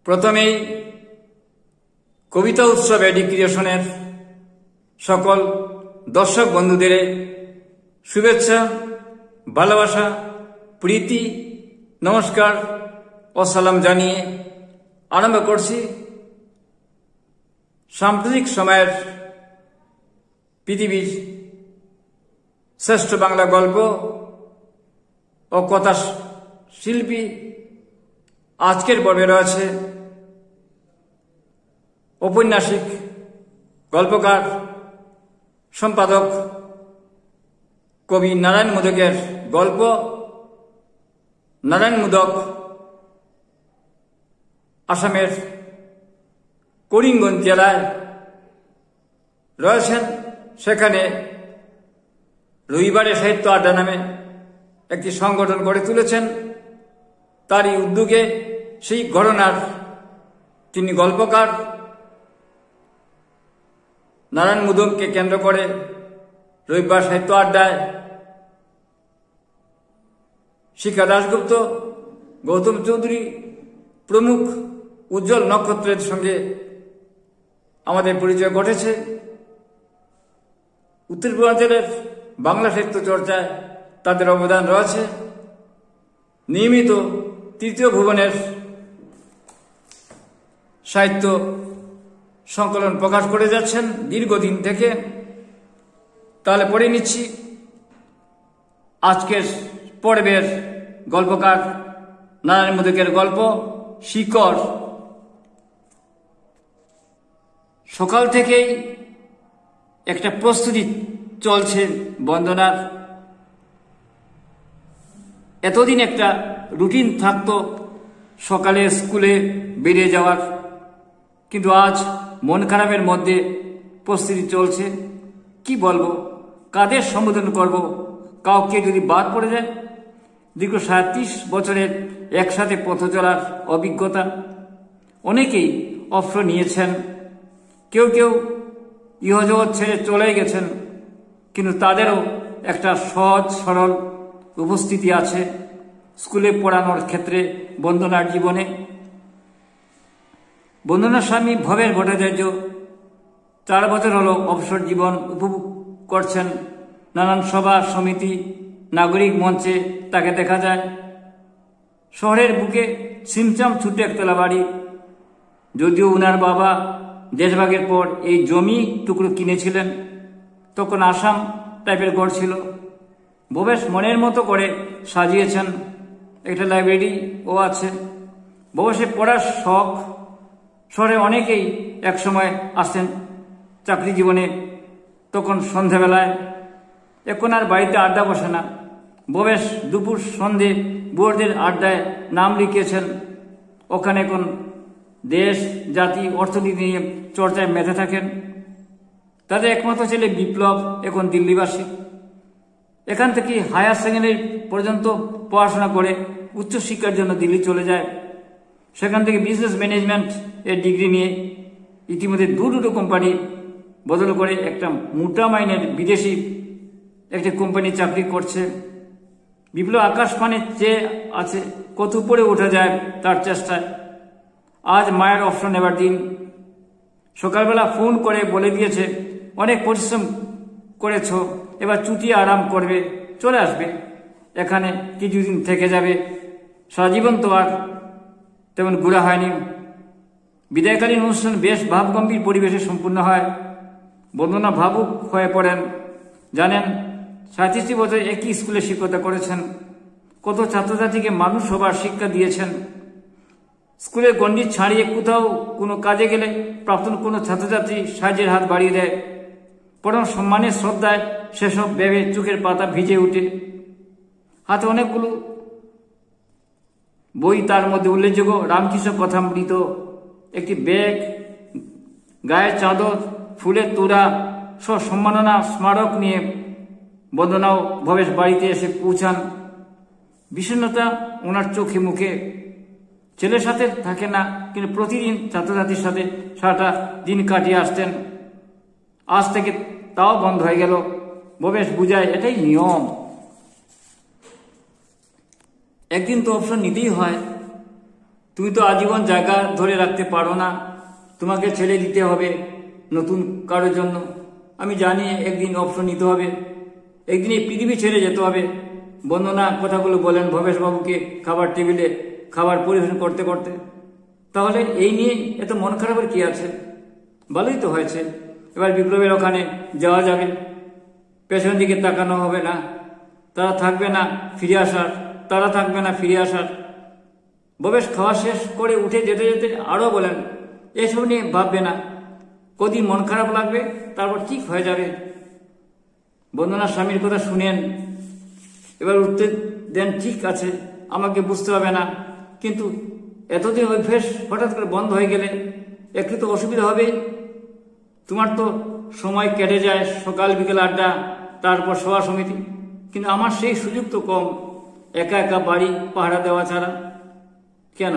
প্রথমেই কবিতা উৎসব এডি ক্রিয়েশনের সকল দর্শক বন্ধুদের শুভেচ্ছা, ভালোবাসা, প্রীতি, নমস্কার ও সালাম জানিয়ে আরম্ভ করছি সাম্প্রতিক সময়ের পৃথিবীর শ্রেষ্ঠ বাংলা গল্প ও কথা শিল্পী। আজকের পর্বে রয়েছে ঔপন্যাসিক, গল্পকার, সম্পাদক কবি নারায়ণ মোদকের গল্প। নারায়ণ মোদক আসামের করিমগঞ্জ জেলায় রয়েছেন। সেখানে রবিবারে সাহিত্য আড্ডা নামে একটি সংগঠন গড়ে তুলেছেন। তারই উদ্যোগে সেই ঘটনার তিনি গল্পকার। নারায়ণ মোদককে কেন্দ্র করে রবিবার সাহিত্য আড্ডায় শিখা দাশগুপ্ত, গৌতম চৌধুরী প্রমুখ উজ্জ্বল নক্ষত্রের সঙ্গে আমাদের পরিচয় ঘটেছে। উত্তর পূর্বাঞ্চলের বাংলা সাহিত্য চর্চায় তাদের অবদান রয়েছে। নিয়মিত তৃতীয় ভুবনের সাহিত্য সংকলন প্রকাশ করে যাচ্ছেন দীর্ঘদিন থেকে। তাহলে পড়ে নিচ্ছি আজকের পর্বের গল্পকার নারায়ণ মোদকের গল্প শিকড়। সকাল থেকেই একটা প্রস্তুতি চলছে বন্দনার। এতদিন একটা রুটিন থাকতো সকালে স্কুলে বেরিয়ে যাওয়ার, কিন্তু আজ মন খারাপের মধ্যে প্রস্তুতি চলছে। কি বলবো, কাদের সম্বোধন করব, কাউকে যদি বাদ পড়ে যায়। দীর্ঘ 37 বছরের একসাথে পথ চলার অভিজ্ঞতা। অনেকেই অবসর নিয়েছেন, কেউ কেউ ইহজগৎ ছেড়ে চলে গেছেন, কিন্তু তাদেরও একটা সহজ সরল উপস্থিতি আছে স্কুলে পড়ানোর ক্ষেত্রে বন্দনার জীবনে। বন্দনার স্বামী ভবের ভট্টাচার্য 4 বছর হলো অবসর জীবন উপভোগ করছেন। নানান সভা সমিতি, নাগরিক মঞ্চে তাকে দেখা যায়। শহরের বুকে ছিমছাম ছোট্ট একতলা বাড়ি। যদিও উনার বাবা দেশভাগের পর এই জমি টুকরো কিনেছিলেন, তখন আসাম টাইপের ঘর ছিল। ভবেশ মনের মতো করে সাজিয়েছেন। একটা লাইব্রেরিও আছে। ভবেশের পড়ার শখ। শহরে অনেকেই একসময় আসতেন চাকরি জীবনে, তখন সন্ধ্যাবেলায়। এখন আর বাড়িতে আড্ডা বসে না। ভবেশ দুপুর সন্ধে বুয়ারদের আড্ডায় নাম লিখিয়েছেন। ওখানে এখন দেশ, জাতি, অর্থনীতি নিয়ে চর্চায় মেতে থাকেন। তাদের একমাত্র ছেলে বিপ্লব এখন দিল্লিবাসী। এখান থেকে হায়ার সেকেন্ডারি পর্যন্ত পড়াশোনা করে উচ্চশিক্ষার জন্য দিল্লি চলে যায়। সেখান থেকে বিজনেস ম্যানেজমেন্ট এর ডিগ্রি নিয়ে ইতিমধ্যে দুটো কোম্পানি বদল করে একটা মোটা মাইনের বিদেশি একটি কোম্পানি চাকরি করছে। বিপ্লব আকাশ পানে চেয়ে আছে, কত উপরে ওঠা যায় তার চেষ্টায়। আজ মায়ের অবসর নেবার দিন। সকালবেলা ফোন করে বলে দিয়েছে, অনেক পরিশ্রম করেছ, এবার চুটিয়ে আরাম করবে, চলে আসবে, এখানে কিছুদিন থেকে যাবে। সারা জীবন তো আর তেমন ঘোরা হয়নি। বিদায়কালীন অনুষ্ঠান বেশ ভাবগম্ভীর পরিবেশে সম্পূর্ণ হয়। বন্দনা ভাবুক হয়ে পড়েন। জানেন, 37 বছর একই স্কুলে শিক্ষকতা করেছেন। কত ছাত্রছাত্রীকে মানুষ হবার শিক্ষা দিয়েছেন। স্কুলের গণ্ডি ছাড়িয়ে কোথাও কোনো কাজে গেলে প্রাক্তন কোনো ছাত্রছাত্রী সাহায্যের হাত বাড়িয়ে দেয়। পরম সম্মানের শ্রদ্ধায় সেসব ভেবে চোখের পাতা ভিজে উঠে। হাতে অনেকগুলো বই, তার মধ্যে উল্লেখযোগ্য রামকৃষ্ণ কথামৃত, একটি ব্যাগ, গায়ের চাদর, ফুলের তোড়া, সম্মাননা স্মারক নিয়ে বন্দনাও ভবেশ বাড়িতে এসে পৌঁছান। বিষণ্ণতা ওনার চোখে মুখে। ছেলের সাথে থাকে না, কিন্তু প্রতিদিন ছাত্রছাত্রীর সাথে সারাটা দিন কাটিয়ে আসতেন। আজ থেকে তাও বন্ধ হয়ে গেল। ভবেশ বুঝায়, এটাই নিয়ম। একদিন তো অবসর নিতেই হয়। তুমি তো আজীবন জায়গা ধরে রাখতে পারো না, তোমাকে ছেড়ে দিতে হবে নতুন কারোর জন্য। আমি জানি একদিন অবসর নিতে হবে, একদিন এই পৃথিবী ছেড়ে যেতে হবে। বন্দনা কথাগুলো বলেন ভবেশবাবুকে খাবার টেবিলে খাবার পরিবেশন করতে করতে। তাহলে এই নিয়ে এত মন খারাপের কি আছে? ভালোই তো হয়েছে। এবার বিপ্লবের ওখানে যাওয়া যাবে, পেছন দিকে তাকানো হবে না, তারা থাকবে না ফিরে আসার। ভবেশ খাওয়া শেষ করে উঠে যেতে যেতে আরও বলেন, এসব নিয়ে ভাববে না, কদিন মন খারাপ লাগবে, তারপর ঠিক হয়ে যাবে। বন্দনার স্বামীর কথা শুনেন, এবার উত্তর দেন, ঠিক আছে, আমাকে বুঝতে হবে না, কিন্তু এতদিন অভ্যেস হঠাৎ করে বন্ধ হয়ে গেলে একটু তো অসুবিধা হবেই। তোমার তো সময় কেটে যায় সকাল বিকেল আড্ডা, তারপর সভা সমিতি, কিন্তু আমার সেই সুযোগ তো কম, একা একা বাড়ি পাহারা দেওয়া ছাড়া। কেন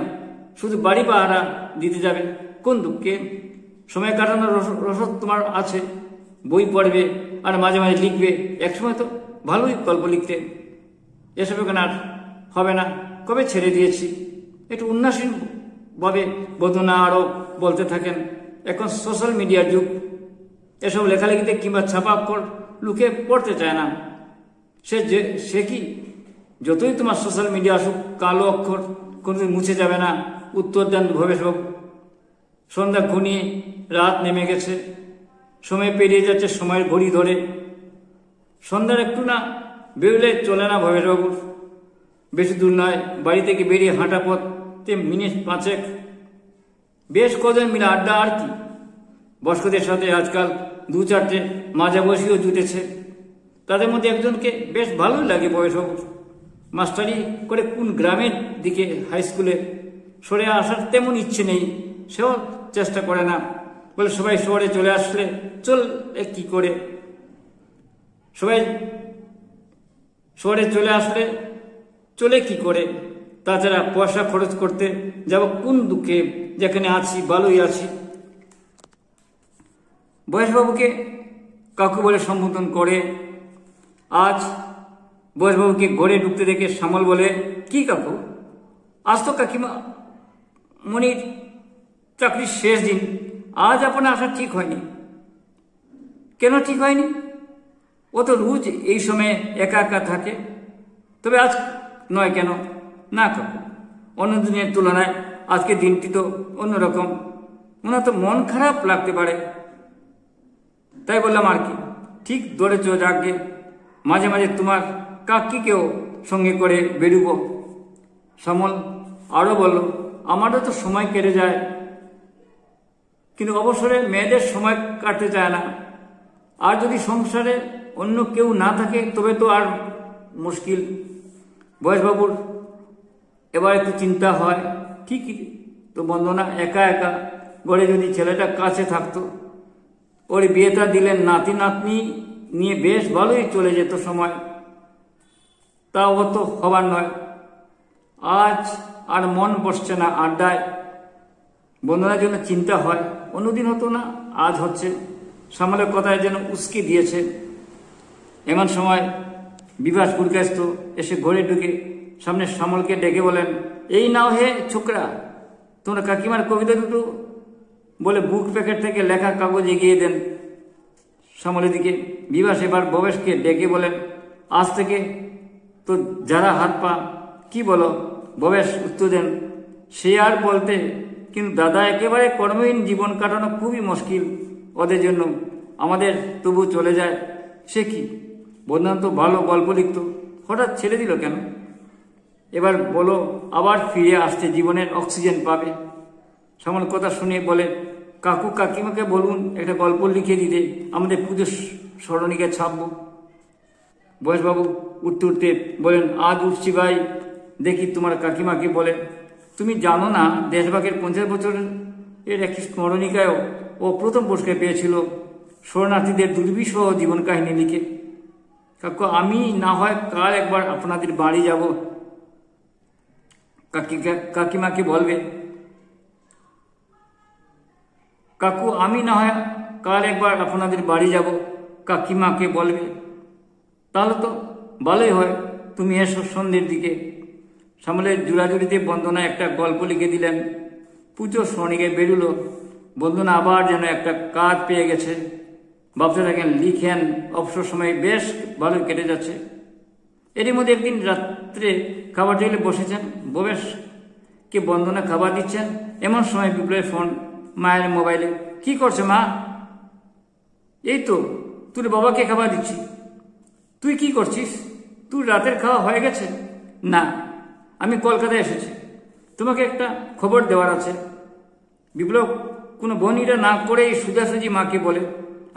শুধু বাড়ি পাহারা দিতে যাবে? কোন দুঃখে? সময় কাটানোর রসদ তোমার আছে, বই পড়বে আর মাঝে মাঝে লিখবে। একসময় তো ভালোই গল্প লিখতে। এসব এখন আর হবে না, কবে ছেড়ে দিয়েছি। একটু উন্নয়নশীল ভাবে বদনা আরও বলতে থাকেন, এখন সোশ্যাল মিডিয়ার যুগ, এসব লেখালেখিতে কিংবা ছাপা লুকে পড়তে চায় না। সে কি যতই তোমার সোশ্যাল মিডিয়া আসুক, কালো অক্ষর কোনোদিন মুছে যাবে না। উত্তর দেন ভবেশবাবু। সন্ধ্যা ঘনিয়ে রাত নেমে গেছে, সময় পেরিয়ে যাচ্ছে সময়ের ঘড়ি ধরে। সন্ধ্যার একটু না বেরোলে চলে না ভবেশবাবুর। বেশি দূর নয়, বাড়ি থেকে বেরিয়ে হাঁটা পথে মিনিট 5 বেশ কজন মিলে আড্ডা। আর কি, বয়স্কদের সাথে আজকাল 2-4টে মাঝাবয়সীও জুটেছে। তাদের মধ্যে একজনকে বেশ ভালোই লাগে ভবেশবাবুর। মাস্টারি করে কোন গ্রামের দিকে হাই স্কুলে সরে আসার তেমন ইচ্ছে নেই, সেও চেষ্টা করে না। বলে সবাই শহরে চলে আসলে কি করে, সবাই শহরে চলে কি করে? তাছাড়া পয়সা খরচ করতে যাব কোন দুঃখে, যেখানে আছি ভালোই আছি। বয়সবাবুকে কাকু বলে সম্বোধন করে। আজ বয়সবাবুকে ঘরে ঢুকতে দেখে শ্যামল বলে, কি কাকু, আজ তো কাকিমা মনির চাকরির শেষ দিন, আজ আপনার আসা ঠিক হয়নি। কেন ঠিক হয়নি? ও তো রোজ এই সময়ে একা একা থাকে। তবে আজ নয় কেন? না কাকু, অন্য দিনের তুলনায় আজকে দিনটি তো অন্যরকম, ওনার তো মন খারাপ লাগতে পারে। তাই বললাম আর কি, ঠিক ধরেছ, যাকে মাঝে মাঝে তোমার কাকিকেও সঙ্গে করে বেরুবো। শ্যামল আরও বলল, আমারও তো সময় কেটে যায়, কিন্তু অবসরে মেয়েদের সময় কাটতে চায় না। আর যদি সংসারে অন্য কেউ না থাকে তবে তো আর মুশকিল। বয়সবাবুর এবার একটু চিন্তা হয়, ঠিকই তো বন্দনা একা একা গড়ে যদি ছেলেটা কাছে থাকতো, ওর বিয়েটা দিলেন, নাতি নাতনি নিয়ে বেশ ভালোই চলে যেত সময়। তা অত হবার নয়। আজ আর মন বসছে না আড্ডায়। বন্ধুদের জন্য চিন্তা হয়, অন্যদিন হতো না, আজ হচ্ছে। শ্যামলের কথায় যেন উস্কে দিয়েছে। এমন সময় বিভাস গুরকাস্ত এসে ঘরে ঢুকে সামনে শ্যামলকে ডেকে বলেন, এই নাও হে ছোকরা, তোমরা কাকিমার কবিতা দুটো, বলে বুক প্যাকেট থেকে লেখা কাগজ এগিয়ে দেন শ্যামলের দিকে। বিভাস এবার ভবেশকে ডেকে বলেন, আজ থেকে তো যারা হাত পা, কি বলো? ভবেশ উত্তর দেন, সে আর বলতে, কিন্তু দাদা একেবারে কর্মহীন জীবন কাটানো খুবই মুশকিল ওদের জন্য, আমাদের তবু চলে যায়। সে কি, বদনাম তো ভালো গল্প লিখত, হঠাৎ ছেড়ে দিল কেন? এবার বলো, আবার ফিরে আসতে জীবনের অক্সিজেন পাবে। শ্যামল কথা শুনে বলে, কাকু কাকিমাকে বলুন একটা গল্প লিখে দিতে, আমাদের পুজোর স্মরণিকা ছাপবো। বয়সবাবু উঠতে উঠতে বলেন, আজ উঠছি ভাই, দেখি তোমার কাকিমাকে বলে। তুমি জানো না, দেশভাগের 50 বছরের একটি স্মরণিকায়ও ও প্রথম পুরস্কার পেয়েছিল শরণার্থীদের দুর্বিষহ জীবন কাহিনী লিখে। কাকু, আমি না হয় কাল একবার আপনাদের বাড়ি যাব, কাকিমাকে বলবে। কাকু, আমি না হয় কাল একবার আপনাদের বাড়ি যাব, কাকিমাকে বলবে। তাহলে তো ভালোই হয়, তুমি এসো সন্ধ্যের দিকে। সামলের জুড়াজুড়িতে বন্দনা একটা গল্প লিখে দিলেন। পুজো স্মরণিকে বেরুলো। বন্দনা আবার যেন একটা কাজ পেয়ে গেছে। ভাবতে থাকেন, লিখেন, অবসর সময় বেশ ভালোই কেটে যাচ্ছে। এরই মধ্যে একদিন রাত্রে খাবার টেবিলে বসেছেন, ভবেশকে বন্দনা খাবার দিচ্ছেন। এমন সময় বিপ্লবের ফোন মায়ের মোবাইলে। কি করছে মা? এই তো তোর বাবাকে খাবার দিচ্ছি। তুই কি করছিস? তুই রাতের খাওয়া হয়ে গেছে? না, আমি কলকাতায় এসেছি, তোমাকে একটা খবর দেওয়ার আছে। বিপ্লব কোনো বনিটা না করেই সোজাসুজি মাকে বলে,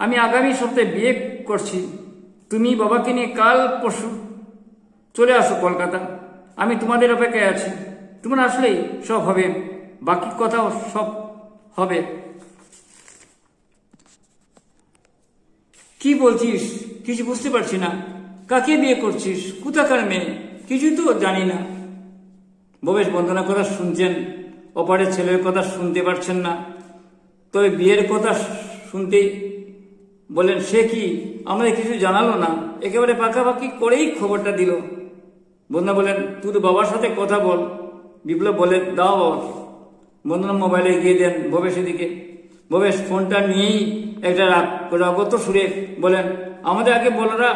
আমি আগামী সপ্তাহে বিয়ে করছি। তুমি বাবাকে নিয়ে কাল পরশু চলে আসো কলকাতা। আমি তোমাদের অপেক্ষায় আছি। তোমরা আসলেই সব হবে, বাকি কথাও সব হবে। কি বলছিস? কিছু বুঝতে পারছি না। কাকে বিয়ে করছিস? কোথাকার মেয়ে? কিছু তো জানি না। ভবেশ বন্দনার কথা শুনছেন, অপারের ছেলের কথা শুনতে পারছেন না। তবে বিয়ের কথা শুনতেই বলেন, সে কি আমাদের কিছু জানালো না? একেবারে পাকাপাকি করেই খবরটা দিল। বন্দনা বলেন, তুই তো বাবার সাথে কথা বল। বিপ্লব বলেন, দাও বাবাকে। বন্দনা মোবাইলে এগিয়ে দেন ভবেশের দিকে। ভবেশ ফোনটা নিয়েই একটা রাগত সুরে বলেন, আমাদের আগে বলাটা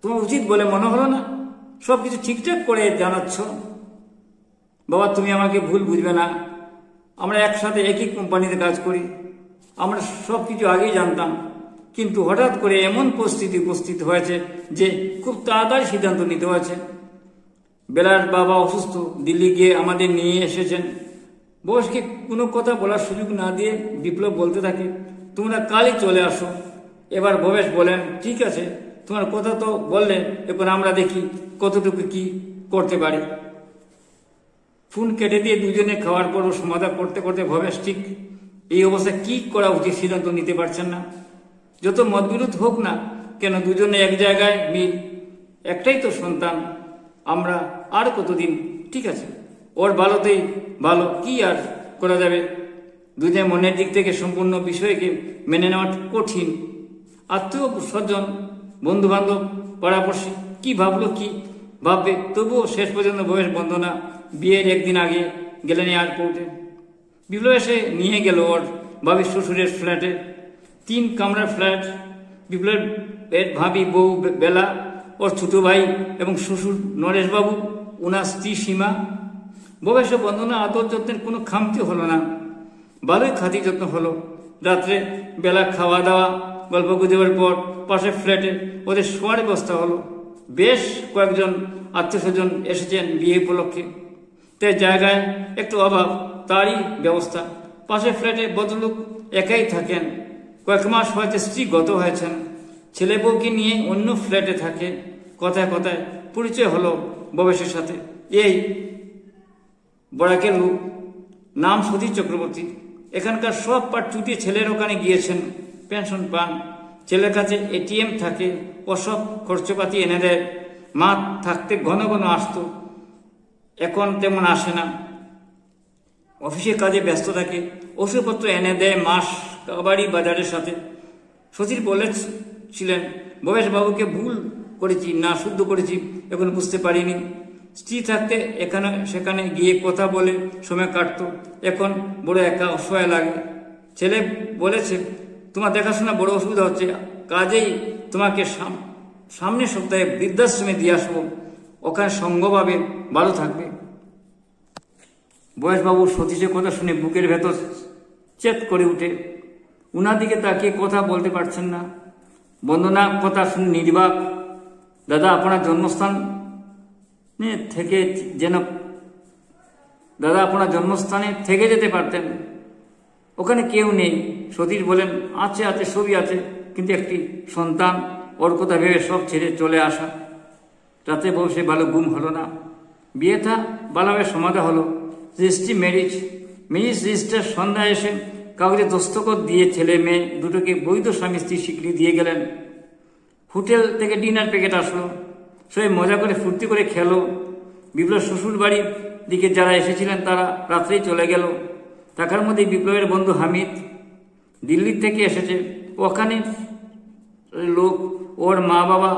তোমার উচিত বলে মনে হলো না? সব কিছু ঠিকঠাক করে জানাচ্ছ। বাবা, তুমি আমাকে ভুল বুঝবে না। আমরা একসাথে একই কোম্পানিতে কাজ করি। আমরা সব কিছু আগেই জানতাম, কিন্তু হঠাৎ করে এমন পরিস্থিতি উপস্থিত হয়েছে যে খুব তাড়াতাড়ি সিদ্ধান্ত নিতে হয়েছে। বেলার বাবা অসুস্থ, দিল্লি গিয়ে আমাদের নিয়ে এসেছেন। বয়সকে কোনো কথা বলার সুযোগ না দিয়ে বিপ্লব বলতে থাকে, তোমরা কালই চলে আসো। এবার ভবেশ বলেন, ঠিক আছে, তোমার কথা তো বললে, এবার আমরা দেখি কতটুকু কি করতে পারি। ফোন কেটে দিয়ে দুজনে খাওয়ার পরও সমাধান করতে করতে ভবেশ ঠিক এই অবস্থায় কি করা উচিত সিদ্ধান্ত নিতে পারছেন না। যত মতবিরোধ হোক না কেন, দুজনে এক জায়গায় মিল। একটাই তো সন্তান, আমরা আর কতদিন? ঠিক আছে, ওর ভালোতেই ভালো, কি আর করা যাবে। দুজনে মনের দিক থেকে সম্পূর্ণ বিষয়কে মেনে নেওয়া কঠিন। আত্মীয় স্বজন, বন্ধু বান্ধব, পাড়াপড়শি কি ভাবলো, কি ভাববে, তবুও শেষ পর্যন্ত ভবেশ বন্দনা বিয়ের একদিন আগে গেলেন এয়ারপোর্টে। বিপ্লব এসে নিয়ে গেল ওর ভাবির শ্বশুরের ফ্ল্যাটে। 3 কামরার ফ্ল্যাট। বিপ্লবের ভাবি বউ বেলা, ওর ছোট ভাই এবং শ্বশুর নরেশবাবু, ওনার স্ত্রী সীমা। ভবেশ ও বন্দনা আদর যত্নের কোনো খামতি হলো না, ভালোই খাতির যত্ন হলো। রাত্রে বেলা খাওয়া দাওয়া গল্প গুজবের পর পাশের ফ্ল্যাটে ওদের শোয়ার ব্যবস্থা হলো। বেশ কয়েকজন আত্মীয় স্বজন এসেছেন বিয়ে উপলক্ষে, তাই জায়গায় একটু অভাব, তারই ব্যবস্থা। পাশের ফ্ল্যাটে ভদ্রলোক একাই থাকেন। কয়েক মাস হয়তো স্ত্রী গত হয়েছেন, ছেলে বউকে নিয়ে অন্য ফ্ল্যাটে থাকে। কথায় কথায় পরিচয় হলো ভবেশের সাথে। এই বড়াকের লোক, নাম সুধীর চক্রবর্তী। এখানকার সব পাট চুটিয়ে ছেলের ওখানে গিয়েছেন, পেনশন পান। ছেলের কাছে এটিএম থাকে, ওসব খরচপাতি এনে দেয়। মা থাকতে ঘন ঘন আসতো, এখন তেমন আসে না, অফিসের কাজে ব্যস্ত থাকে। ওষুধপত্র এনে দেয় মাস কাবাড়ি বাজারের সাথে। শশীর বলেছিলেন, ভবেশ বাবুকে ভুল করেছি না শুদ্ধ করেছি এখন বুঝতে পারিনি। স্ত্রী থাকতে এখানে সেখানে গিয়ে কথা বলে সময় কাটতো, এখন বড় একা অসহায় লাগে। ছেলে বলেছে, তোমার দেখাশোনা বড় অসুবিধা হচ্ছে, কাজেই তোমাকে সামনের সপ্তাহে বৃদ্ধাশ্রমে দিয়ে আসবো, ওখানে সঙ্গভাবে ভালো থাকবে। বয়সবাবু সতীশের কথা শুনে বুকের ভেতর চেত করে উঠে। উনার দিকে তাকিয়ে কথা বলতে পারছেন না। বন্দনা কথা শুনে নির্বাক। দাদা, আপনার জন্মস্থানে থেকে যেতে পারতেন, ওখানে কেউ নেই। সতীশ বলেন, আছে আছে, সবই আছে, কিন্তু একটি সন্তান, ওর কথা ভেবে সব ছেড়ে চলে আসা। রাতে বসে ভালো ঘুম হলো না। বিয়েটা ভালোভাবে সমাধা হলো। রেজিস্ট্রি ম্যারেজ রেজিস্টার সন্ধ্যায় এসে কাগজে দস্তখত দিয়ে ছেলে মেয়ে দুটোকে বৈধ স্বামী স্ত্রী স্বীকৃতি দিয়ে গেলেন। হোটেল থেকে ডিনার প্যাকেট আসলো, সবাই মজা করে ফুর্তি করে খেলো। বিপ্লব শ্বশুর বাড়ির দিকে যারা এসেছিলেন তারা রাত্রেই চলে গেল। থাকার মধ্যে বিপ্লবের বন্ধু হামিদ দিল্লির থেকে এসেছে। ওখানে লোক, ওর মা বাবা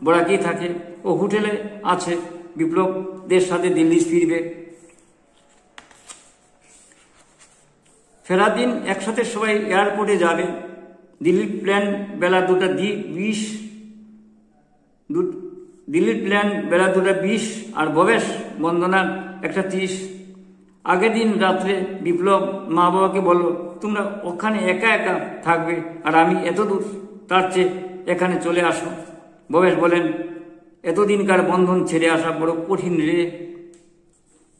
বড়াকেই থাকে, ও হোটেলে আছে। বিপ্লবদের সাথে দিল্লি ফিরবে। ফেরার দিন একসাথে সবাই এয়ারপোর্টে যাবে। দিল্লির প্ল্যান বেলা 2:20, দিল্লির প্ল্যান বেলা 2:20 আর ভবেশ বন্দনার 1:30। আগের দিন রাত্রে বিপ্লব মা বাবাকে বলল, তোমরা ওখানে একা একা থাকবে আর আমি এত দূর, তার চেয়ে এখানে চলে আসো। ভবেশ বলেন, এতদিনকার বন্ধন ছেড়ে আসা বড় কঠিন রে।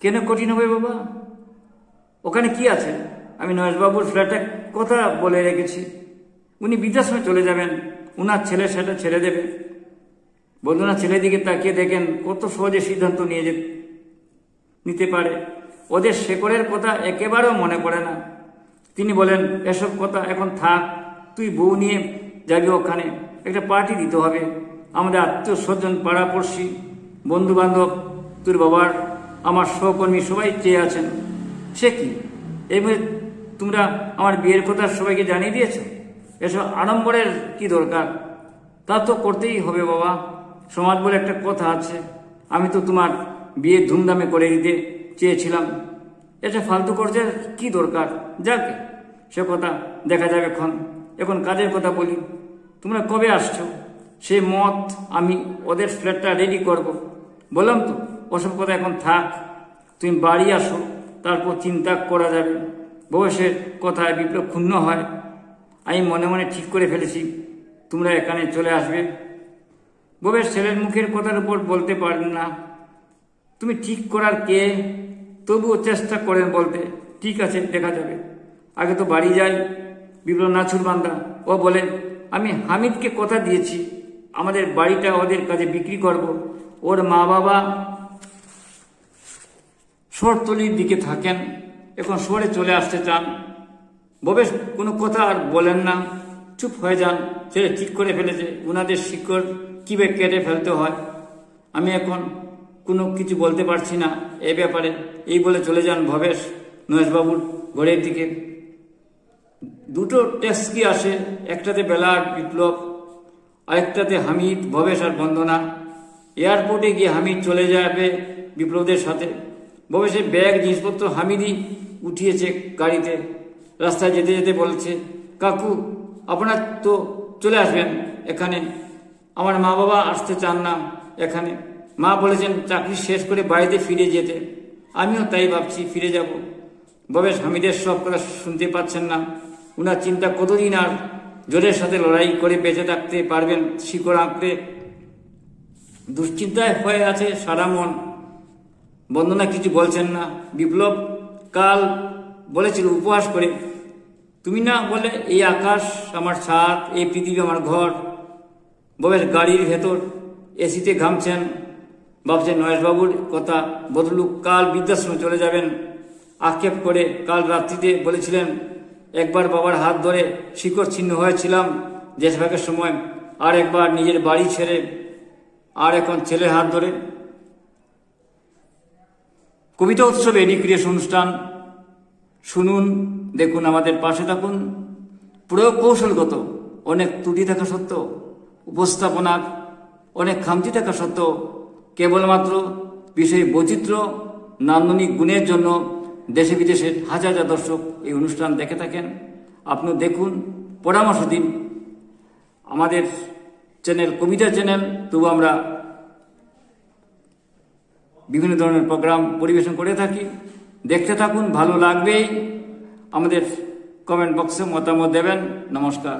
কেন কঠিন হবে বাবা? ওখানে কি আছে? আমি নরেশবাবুর ফ্ল্যাটে কথা বলে রেখেছি, উনি বৃদ্ধাশ্রমে চলে যাবেন, উনার ছেলে সেটা ছেড়ে দেবে। বন্ধুরা ছেলের দিকে তাকিয়ে দেখেন কত সহজে সিদ্ধান্ত নিতে পারে। ওদের শেকড়ের কথা একেবারেও মনে পড়ে না। তিনি বলেন, এসব কথা এখন থাক, তুই বউ নিয়ে যাবি ওখানে, একটা পার্টি দিতে হবে। আমাদের আত্মীয় স্বজন, পাড়াপড়শি, বন্ধু বান্ধব, তোর বাবার, আমার সহকর্মী সবাই চেয়ে আছেন। সে কি, এইভাবে তোমরা আমার বিয়ের কথা সবাইকে জানিয়ে দিয়েছ? এসব আড়ম্বরের কি দরকার? তা তো করতেই হবে বাবা, সমাজ বলে একটা কথা আছে। আমি তো তোমার বিয়ে ধুমধামে করে দিতে চেয়েছিলাম, এটা ফালতু খরচের কি দরকার? যাক, সে কথা দেখা যাবে। এখন কাজের কথা বলি। তোমরা কবে আসছো? সে মত আমি ওদের ফ্ল্যাটটা রেডি করব। বললাম তো, ওসব কথা এখন থাক, তুমি বাড়ি আসো, তারপর চিন্তা করা যাবে। বয়সের কথায় বিপ্লব ক্ষুণ্ণ হয়। আমি মনে মনে ঠিক করে ফেলেছি তোমরা এখানে চলে আসবে। ববের ছেলের মুখের কথার উপর বলতে পারেন না। তুমি ঠিক করার কে? তবুও চেষ্টা করেন বলতে, ঠিক আছে দেখা যাবে, আগে তো বাড়ি যাই। বিপ্লব নাছুর বান্দা। ও বলে, আমি হামিদকে কথা দিয়েছি আমাদের বাড়িটা ওদের কাছে বিক্রি করব। ওর মা বাবা শহরতলির দিকে থাকেন, এখন শহরে চলে আসতে চান। ববেশ কোনো কথা আর বলেন না, চুপ হয়ে যান। ছেলে ঠিক করে ফেলেছে উনাদের শিকড় কিভাবে কেটে ফেলতে হয়। আমি এখন কোনো কিছু বলতে পারছি না এ ব্যাপারে, এই বলে চলে যান ভবেশ নরেশবাবুর ঘরের দিকে। দুটো ট্যাক্সি আসে, একটাতে বেলা আর বিপ্লব, আরেকটাতে হামিদ, ভবেশ আর বন্দনা। এয়ারপোর্টে গিয়ে হামিদ চলে যাবে বিপ্লবদের সাথে। ভবেশের ব্যাগ জিনিসপত্র হামিদই উঠিয়েছে গাড়িতে। রাস্তায় যেতে যেতে বলছে, কাকু আপনার তো চলে আসবেন এখানে, আমার মা বাবা আসতে চান না এখানে। মা বলেছেন চাকরি শেষ করে বাড়িতে ফিরে যেতে, আমিও তাই ভাবছি ফিরে যাব। ভবেশ হামিদের সব কথা শুনতে পাচ্ছেন না। উনার চিন্তা কতদিন আর জোরের সাথে লড়াই করে বেঁচে থাকতে পারবেন। শিকড় আঁকড়ে দুশ্চিন্তায় হয়ে আছে সারা মন। বন্দনা কিছু বলছেন না। বিপ্লব কাল বলেছিল উপহাস করে, তুমি না বলে এই আকাশ আমার ছাদ, এই পৃথিবী আমার ঘর। ভবেশ গাড়ির ভেতর এসিতে ঘামছেন, ভাবছেন নরেশবাবুর কথা বদলুক, কাল বৃদ্ধাশ্রমে চলে যাবেন। আক্ষেপ করে কাল রাত্রিতে বলেছিলেন, একবার বাবার হাত ধরে শিকড় ছিন্ন হয়েছিলাম দেশভাগের সময়, আর একবার নিজের বাড়ি ছেড়ে, আর এখন ছেলের হাত ধরে। কবিতা উৎসবে এডি ক্রিয়েশন অনুষ্ঠান শুনুন, দেখুন, আমাদের পাশে থাকুন। প্রয়োগ কৌশলগত অনেক ত্রুটি থাকা সত্ত্বেও, উপস্থাপনার অনেক খামতি থাকা সত্ত্বেও, কেবলমাত্র বিষয় বৈচিত্র্য, নান্দনিক গুণের জন্য দেশে বিদেশের হাজার হাজার দর্শক এই অনুষ্ঠান দেখে থাকেন। আপনি দেখুন, পরামর্শ দিন। আমাদের চ্যানেল কবিতা চ্যানেল, তবু আমরা বিভিন্ন ধরনের প্রোগ্রাম পরিবেশন করে থাকি। দেখতে থাকুন, ভালো লাগবেই। আমাদের কমেন্ট বক্সে মতামত দেবেন। নমস্কার।